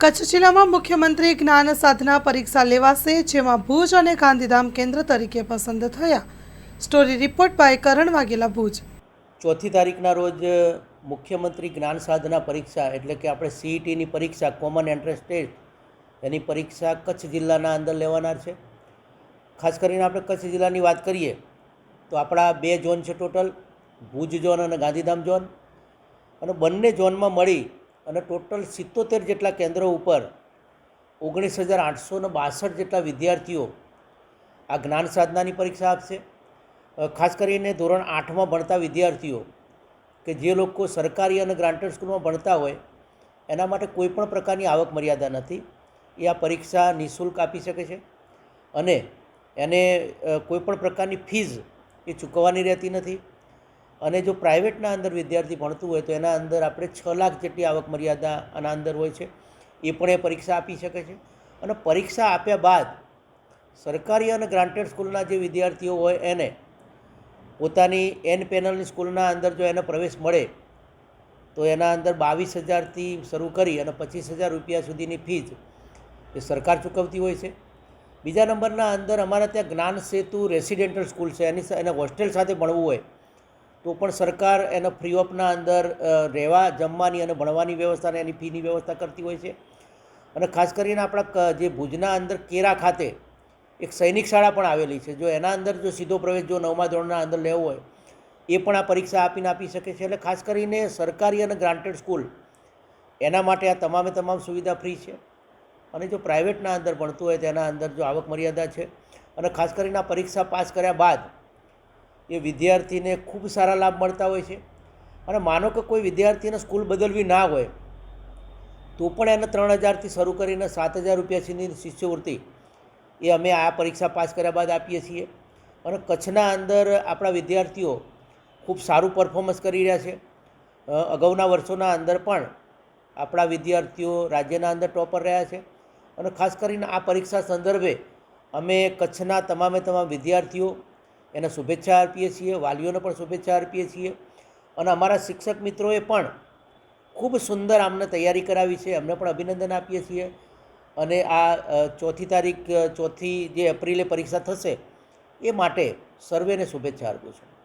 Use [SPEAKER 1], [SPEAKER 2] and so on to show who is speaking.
[SPEAKER 1] કચ્છ જિલ્લામાં મુખ્યમંત્રી જ્ઞાન સાધના પરીક્ષા લેવાશે, જેમાં ભુજ અને ગાંધીધામ કેન્દ્ર તરીકે પસંદ થયા। સ્ટોરી રિપોર્ટ બાય કરણ વાઘેલા, ભુજ।
[SPEAKER 2] 4 તારીખના રોજ મુખ્યમંત્રી જ્ઞાન સાધના પરીક્ષા એટલે કે આપણે સીઈટીની પરીક્ષા કોમન એન્ટ્રન્સ ટેસ્ટ એની પરીક્ષા કચ્છ જિલ્લાના અંદર લેવાનાર છે। ખાસ કરીને આપણે કચ્છ જિલ્લાની વાત કરીએ તો આપણા 2 ઝોન છે ટોટલ, ભુજ ઝોન અને ગાંધીધામ ઝોન, અને બંને ઝોનમાં મળી અને ટોટલ 77 જેટલા કેન્દ્રો ઉપર 19,862 જેટલા વિદ્યાર્થીઓ આ જ્ઞાન સાધનાની પરીક્ષા આપશે। ખાસ કરીને ધોરણ 8માં ભણતા વિદ્યાર્થીઓ કે જે લોકો સરકારી અને ગ્રાન્ટેડ સ્કૂલમાં ભણતા હોય એના માટે કોઈપણ પ્રકારની આવક મર્યાદા નથી, એ આ પરીક્ષા નિઃશુલ્ક આપી શકે છે અને એને કોઈપણ પ્રકારની ફીઝ એ ચૂકવવાની રહેતી નથી। અને જો પ્રાઇવેટના અંદર વિદ્યાર્થી ભણતું હોય તો એના અંદર આપણે 6 લાખ જેટલી આવક મર્યાદા આના અંદર હોય છે, એ પણ એ પરીક્ષા આપી શકે છે। અને પરીક્ષા આપ્યા બાદ સરકારી અને ગ્રાન્ટેડ સ્કૂલના જે વિદ્યાર્થીઓ હોય એને પોતાની એન પેનલની સ્કૂલના અંદર જો એને પ્રવેશ મળે તો એના અંદર 22,000થી શરૂ કરી અને 25,000 રૂપિયા સુધીની ફીઝ એ સરકાર ચૂકવતી હોય છે। બીજા નંબરના અંદર અમારા ત્યાં જ્ઞાન સેતુ રેસિડેન્ટલ સ્કૂલ છે, એને હોસ્ટેલ સાથે ભણવું હોય તો પણ સરકાર એને ફ્રી ઓફના અંદર રહેવા, જમવાની અને ભણવાની વ્યવસ્થા અને એની ફીની વ્યવસ્થા કરતી હોય છે। અને ખાસ કરીને આપણા જે ભુજના અંદર કેરા ખાતે એક સૈનિક શાળા પણ આવેલી છે, જો એના અંદર જો સીધો પ્રવેશ જો 9મા ધોરણના અંદર લેવો હોય એ પણ આ પરીક્ષા આપીને આપી શકે છે। એટલે ખાસ કરીને સરકારી અને ગ્રાન્ટેડ સ્કૂલ એના માટે આ તમામ સુવિધા ફ્રી છે, અને જો પ્રાઇવેટના અંદર ભણતું હોય તેના અંદર જો આવક મર્યાદા છે। અને ખાસ કરીને આ પરીક્ષા પાસ કર્યા બાદ એ વિદ્યાર્થીને ખૂબ સારા લાભ મળતા હોય છે। અને માનો કે કોઈ વિદ્યાર્થીને સ્કૂલ બદલવી ના હોય તો પણ એને 3,000થી શરૂ કરીને 7,000 રૂપિયા સુધીની શિષ્યવૃત્તિ એ અમે આ પરીક્ષા પાસ કર્યા બાદ આપીએ છીએ। અને કચ્છના અંદર આપણા વિદ્યાર્થીઓ ખૂબ સારું પરફોર્મન્સ કરી રહ્યા છે। અગાઉના વર્ષોના અંદર પણ આપણા વિદ્યાર્થીઓ રાજ્યના અંદર ટોપર રહ્યા છે। અને ખાસ કરીને આ પરીક્ષા સંદર્ભે અમે કચ્છના તમામ વિદ્યાર્થીઓ એને શુભેચ્છા આપીએ છીએ, વાલીઓને પણ શુભેચ્છા આપીએ છીએ। અને અમારા શિક્ષક મિત્રોએ પણ ખૂબ સુંદર આમને તૈયારી કરાવી છે, અમને પણ અભિનંદન આપીએ છીએ। અને આ 4 એપ્રિલે પરીક્ષા થશે એ માટે સર્વેને શુભેચ્છા આપું છું।